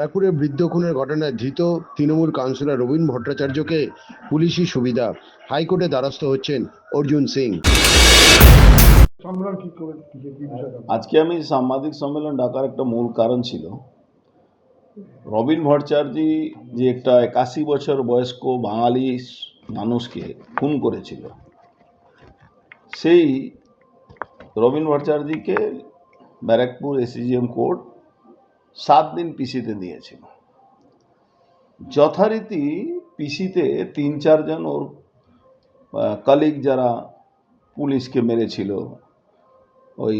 ব্যারাকপুরে বৃদ্ধ খুনের ঘটনায় ধৃত তৃণমূল কাউন্সিলর রবীন ভট্টাচার্যকে পুলিশি সুবিধা, হাইকোর্টে দ্বারস্থ হচ্ছেন অর্জুন সিং। আজকে আমি সাংবাদিক সম্মেলন ডাকার একটা মূল কারণ ছিল, রবীন ভট্টাচার্য যে একটা 81 বছর বয়স্ক বাঙালি মানুষকে খুন করেছিল, সেই রবীন ভট্টাচার্যকে ব্যারাকপুর এসিজিএম কোর্ট 7 দিন পিসিতে দিয়েছিল। যথারীতি পিসিতে 3-4 জন ওর কলিগ যারা পুলিশকে মেরেছিল ওই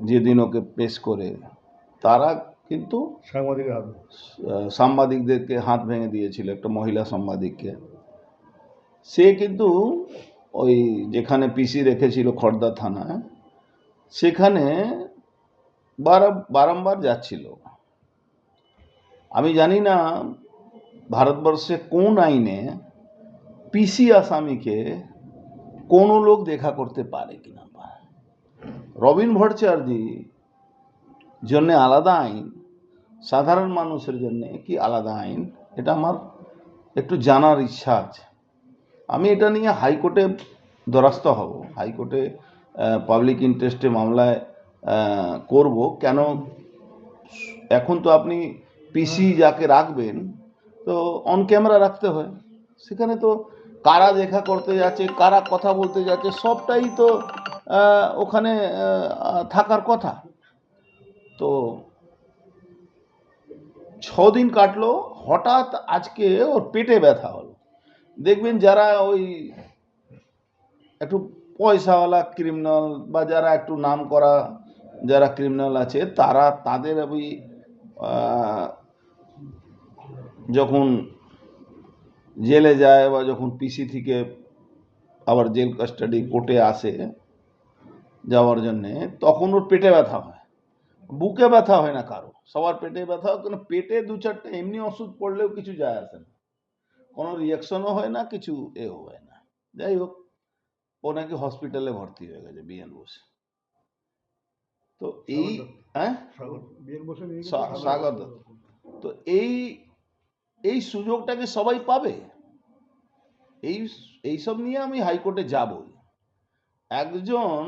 যেদিন ওকে পেশ করে, তারা কিন্তু সাংবাদিকদেরকে হাত ভেঙে দিয়েছিল, একটা মহিলা সাংবাদিককে। সে কিন্তু ওই যেখানে পিসি রেখেছিল খড়দা থানায়, সেখানে বারংবার যাচ্ছিল। আমি জানি না ভারতবর্ষে কোন আইনে পিসি আসামিকে কোনো লোক দেখা করতে পারে কিনা। রবীন ভট্টাচার্য জন্য আলাদা আইন, সাধারণ মানুষের জন্য কি আলাদা আইন, এটা আমার একটু জানার ইচ্ছা আছে। আমি এটা নিয়ে হাইকোর্টে দ্বারস্থ হব, হাইকোর্টে পাবলিক ইন্টারেস্টে মামলায় করব। কেন এখন তো আপনি পিসি যাকে রাখবেন তো অন ক্যামেরা রাখতে হয়, সেখানে তো কারা দেখা করতে যাচ্ছে, কারা কথা বলতে যাচ্ছে, সবটাই তো ওখানে থাকার কথা। তো 6 দিন কাটলো, হঠাৎ আজকে ওর পেটে ব্যথা হলো। দেখবেন যারা ওই একটু পয়সাওয়ালা ক্রিমিনাল বা যারা একটু নাম করা যারা ক্রিমিনাল আছে, তারা তাদের ওই যখন জেলে যায় বা যখন পিসি থেকে আবার জেল কাস্টাডি কোর্টে আসে যাওয়ার জন্যে, তখন ওর পেটে ব্যথা হয়, বুকে ব্যথা হয় না কারো, সবার পেটে ব্যথা হয়। কেন পেটে 2-4টা এমনি ওষুধ পড়লেও কিছু যায় আসে না, কোনো রিয়াকশনও হয় না, কিছু হয় না। যাই হোক, ও নাকি হসপিটালে ভর্তি হয়ে গেছে বিএন বোসে। তো এই স্বাগত, তো এই সুযোগটাকে সবাই পাবে, এইসব নিয়ে আমি হাইকোর্টে যাব। একজন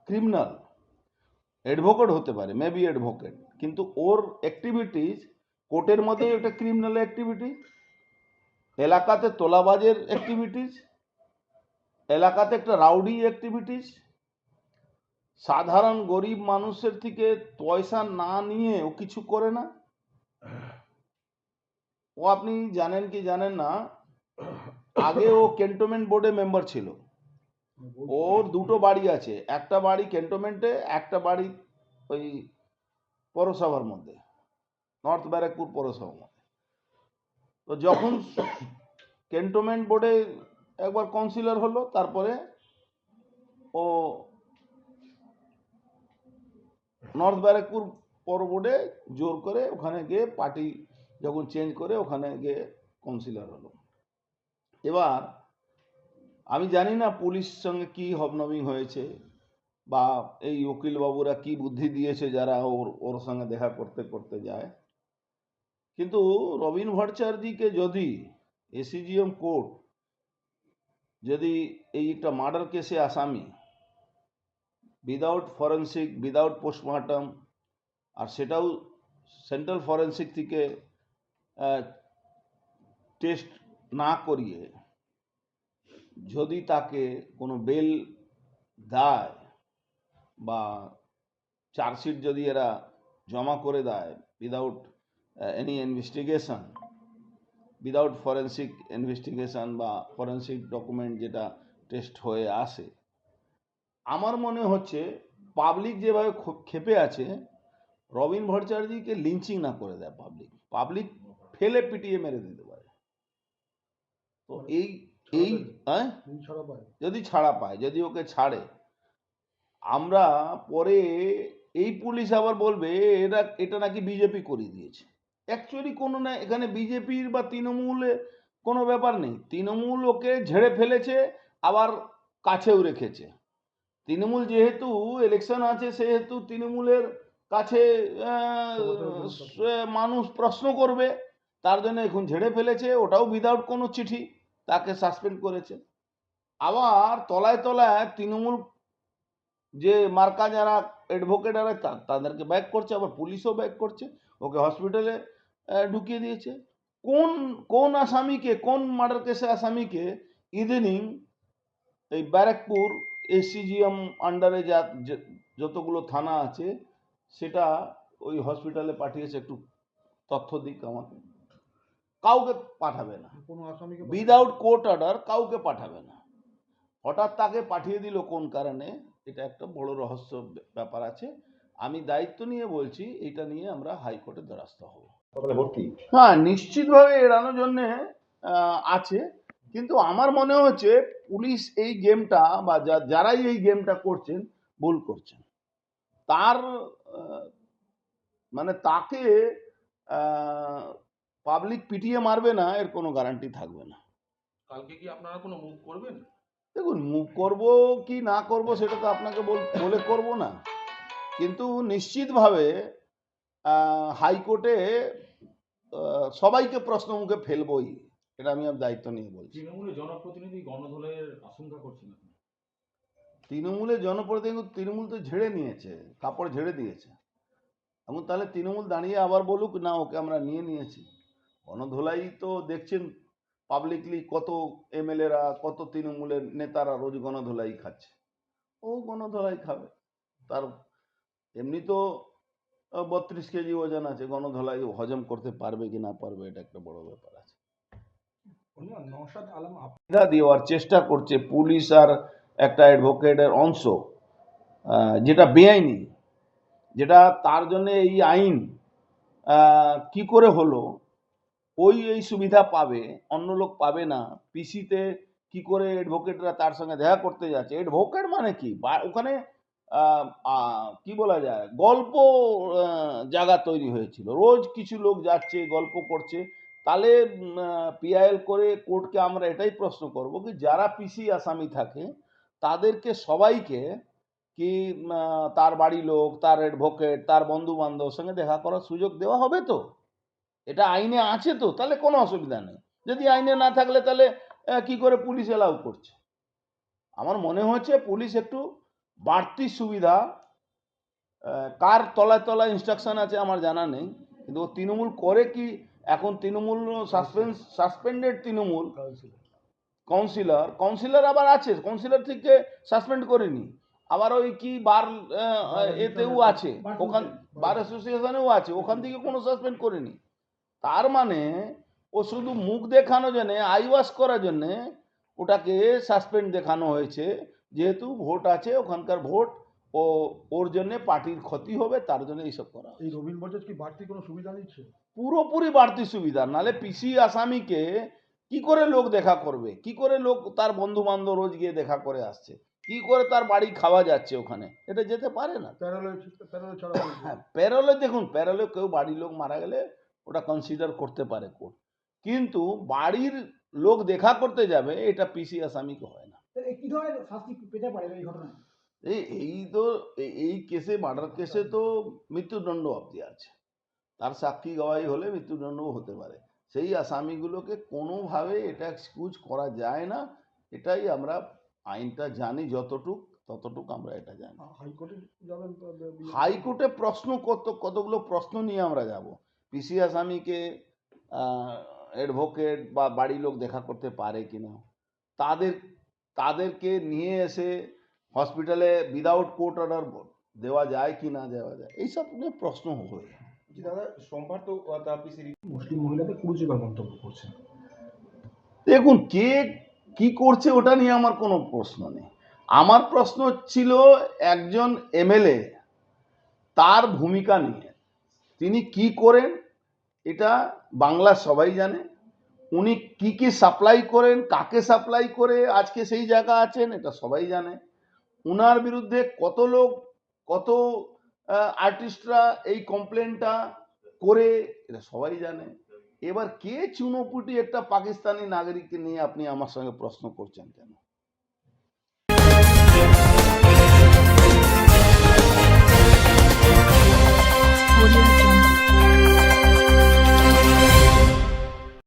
ক্রিমিনাল অ্যাডভোকেট হতে পারে, মেবি অ্যাডভোকেট, কিন্তু ওর অ্যাক্টিভিটিস কোর্টের মধ্যে একটা ক্রিমিনাল অ্যাক্টিভিটি, এলাকাতে তোলাবাজের অ্যাক্টিভিটিস, এলাকাতে একটা রাউডি অ্যাক্টিভিটিস, সাধারণ গরিব মানুষের থেকে পয়সা না নিয়ে ও কিছু করে না। ও আপনি জানেন কি জানেন না, আগে ও ক্যান্টনমেন্ট বোর্ডে মেম্বার ছিল। ওর 2টো বাড়ি আছে, একটা বাড়ি ক্যান্টনমেন্টে, একটা বাড়ি ওই পৌরসভার মধ্যে, নর্থ ব্যারাকপুর পৌরসভার মধ্যে। তো যখন ক্যান্টনমেন্ট বোর্ডে একবার কাউন্সিলর হলো, তারপরে ও নর্থ ব্যারাকপুর পৌর বোর্ডে জোর করে ওখানে গিয়ে পার্টি যখন চেঞ্জ করে ওখানে গিয়ে কাউন্সিলর হলো। এবার আমি জানি না পুলিশ সঙ্গে কি হবনবিং হয়েছে, বা এই উকিল বাবুরা কি বুদ্ধি দিয়েছে যারা ওর সঙ্গে দেখা করতে করতে যায়। কিন্তু রবীন ভট্টাচার্যকে যদি এসিজিএম কোর্ট যদি এই একটা মার্ডার কেসে আসামি, উইদাউট ফরেন্সিক, উইদাউট পোস্টমর্টম, আর সেটাও সেন্ট্রাল ফরেন্সিক থেকে টেস্ট না করিয়ে যদি তাকে কোনো বেল দেয় বা চার্জশিট যদি এরা জমা করে দেয় without any investigation, without forensic investigation বা ফরেন্সিক ডকুমেন্ট যেটা টেস্ট হয়ে আসে, আমার মনে হচ্ছে পাবলিক যেভাবে ক্ষেপে আছে, রবীন ভট্টাচার্যকে লিঞ্চিং না করে দেয় পাবলিক ফেলে পিটিয়ে মেরে দিতে পারে। তো এই যদি ছাড়া পায়, যদি ওকে ছাড়ে, আমরা পরে এই পুলিশ আবার বলবে এটা নাকি বিজেপি করে দিয়েছে। অ্যাকচুয়ালি কোনো না, এখানে বিজেপির বা তৃণমূলে কোনো ব্যাপার নেই। তৃণমূল ওকে ঝেড়ে ফেলেছে, আবার কাছেও রেখেছে। তৃণমূল যেহেতু ইলেকশন আছে, সেহেতু তৃণমূলের কাছে মানুষ প্রশ্ন করবে, তার জন্য এখন ঝেড়ে ফেলেছে, ওটাও উইদাউট কোনো চিঠি তাকে সাসপেন্ড করেছে। আবার তলায় তলায় তৃণমূল যে মার্কা যারা অ্যাডভোকেট তাদেরকে ব্যাক করছে, আবার পুলিশও ব্যাক করছে, ওকে হসপিটালে ঢুকিয়ে দিয়েছে। কোন কোন আসামিকে, কোন মার্ডার কেসে আসামিকে ইদানিং এই ব্যারাকপুর এসিজিএম আন্ডারে যতগুলো থানা আছে সেটা ওই হসপিটালে পাঠিয়েছে, একটু তথ্য দিক আমাকে। কাউকে পাঠাবে না, কোনো আসামিকে উইদাউট কোর্ট অর্ডার কাউকে পাঠাবে না। হঠাৎ তাকে পাঠিয়ে দিল কোন কারণে, এটা একটা বড় রহস্য ব্যাপার আছে। আমি দায়িত্ব নিয়ে বলছি, এটা নিয়ে আমরা হাইকোর্টে দ্বারস্থ হব। হ্যাঁ, নিশ্চিতভাবে এড়ানোর জন্য আছে, কিন্তু আমার মনে হচ্ছে পুলিশ এই গেমটা বা যারাই এই গেমটা করছেন ভুল করছেন। তার মানে তাকে পাবলিক পিটিয়ে মারবে না এর কোনো গ্যারান্টি থাকবে না। কালকে কি আপনারা কোনো মুভ করবেন? দেখুন, মুভ করব কি না করব সেটা তো আপনাকে বলে করব না, কিন্তু নিশ্চিতভাবে হাইকোর্টে সবাইকে প্রশ্ন মুখে ফেলবই, এটা আমি দায়িত্ব নিয়ে বলছি। তৃণমূলের জনপ্রতিনিধি গণধোলাইয়ের আশঙ্কা করছেন আপনি? তৃণমূলের জনপ্রতিনিধি, তৃণমূল তো ঝেড়ে নিয়েছে, কাপড় ঝেড়ে দিয়েছে। এখন তাহলে তৃণমূল দাঁড়িয়ে আবার বলুক না ওকে আমরা নিয়েছি। গণধোলাই তো দেখছেন পাবলিকলি, কত এমএলএরা, কত তৃণমূলের নেতারা রোজ গণধোলাই খাচ্ছে, ও গণধোলাই খাবে। তার এমনি তো 32 কেজি ওজন আছে, গণধোলাই হজম করতে পারবে কি না পারবে এটা একটা বড় ব্যাপার আছে। নওশাদ আলম দেওয়ার চেষ্টা করছে পুলিশ আর একটা অ্যাডভোকেটের অংশ, যেটা বেআইনি, যেটা তার জন্য এই আইন কি করে হলো, এই সুবিধা পাবে, অন্য লোক পাবে না। পিসিতে কি করে অ্যাডভোকেটরা তার সঙ্গে দেখা করতে যাচ্ছে, অ্যাডভোকেট মানে কি, ওখানে কি বলা যায়, গল্প জায়গা তৈরি হয়েছিল, রোজ কিছু লোক যাচ্ছে গল্প করছে। তাহলে পিআইএল করে কোর্টকে আমরা এটাই প্রশ্ন করব কি যারা পিসি আসামি থাকে তাদেরকে সবাইকে কি তার বাড়ি লোক, তার অ্যাডভোকেট, তার বন্ধু বান্ধব সঙ্গে দেখা করার সুযোগ দেওয়া হবে তো? এটা আইনে আছে তো, তাহলে কোনো অসুবিধা নেই। যদি আইনে না থাকলে তাহলে কি করে পুলিশ এলাও করছে? আমার মনে হচ্ছে পুলিশ একটু বাড়তি সুবিধা, কার তলায় তলায় ইনস্ট্রাকশন আছে আমার জানা নেই, কিন্তু ও তৃণমূল করে কি, এখন তৃণমূল সাসপেন্ডেড তৃণমূল কাউন্সিলর আবার আছে, কাউন্সিলর থেকে সাসপেন্ড করেনি, আবার ওই কি বার এতেও আছে, ওখান বার অ্যাসোসিয়েশনেও আছে, ওখান থেকে কোনো সাসপেন্ড করেনি। তার মানে ও শুধু মুখ দেখানোর জন্য, আইওয়াশ করার জন্য ওটাকে সাসপেন্ড দেখানো হয়েছে, যেহেতু ভোট আছে, ওখানকার ভোট, ও ওর জন্য পার্টির ক্ষতি হবে, তার জন্য এইসব করা। এই রবীন ভট্টাচার্য কি বাড়তি কোনো সুবিধা দিচ্ছে? পুরোপুরি বাড়তি সুবিধা, নালে পিসি আসামিকে কি করে লোক দেখা করবে, কি করে লোক তার বন্ধু বান্ধব রোজ গিয়ে দেখা করে আসছে, কি করে তার বাড়ি খাওয়া যাচ্ছে ওখানে, এটা যেতে পারে না। প্যারোলে দেখুন, প্যারোলে কেউ বাড়ির লোক মারা গেলে ওটা কনসিডার করতে পারে কোর্ট, কিন্তু বাড়ির লোক দেখা করতে যাবে এটা পিসি আসামিকে হয় না। কি ধরনের শাস্তি পেতে পারে এই ঘটনায়? এই কেসে, মার্ডার কেসে তো মৃত্যুদণ্ড অবধি আছে, তার সাক্ষী গবাহি হলে মৃত্যুদণ্ডও হতে পারে। সেই আসামিগুলোকে কোনোভাবে এটা এক্সকিউজ করা যায় না, এটাই আমরা আইনটা জানি, ততটুক আমরা এটা জানি। হাইকোর্টে প্রশ্ন কতগুলো প্রশ্ন নিয়ে আমরা যাব, পিসি আসামিকে অ্যাডভোকেট বা বাড়ির লোক দেখা করতে পারে কিনা, তাদেরকে নিয়ে এসে হসপিটালে উইদাউট কোর্ট অর্ডার দেওয়া যায় কি না দেওয়া যায়, এইসব নিয়ে প্রশ্ন হবে। দাদা, সোমবার তো মুসলিম মহিলাদের কুরুচিকর মন্তব্য করছেন। দেখুন, কে কি করছে ওটা নিয়ে আমার কোনো প্রশ্ন নেই। আমার প্রশ্ন ছিল একজন এমএলএ, তার ভূমিকা নিয়ে, তিনি কি করেন এটা বাংলা সবাই জানে, উনি কি সাপ্লাই করেন, কাকে সাপ্লাই করে আজকে সেই জায়গা আছেন এটা সবাই জানে, উনার বিরুদ্ধে কত লোক, কত আর্টিস্টরা এই কমপ্লেনটা করে এটা সবাই জানে। এবার কে চুনোপুটি একটা পাকিস্তানি নাগরিককে নিয়ে আপনি আমার সঙ্গে প্রশ্ন করছেন কেন?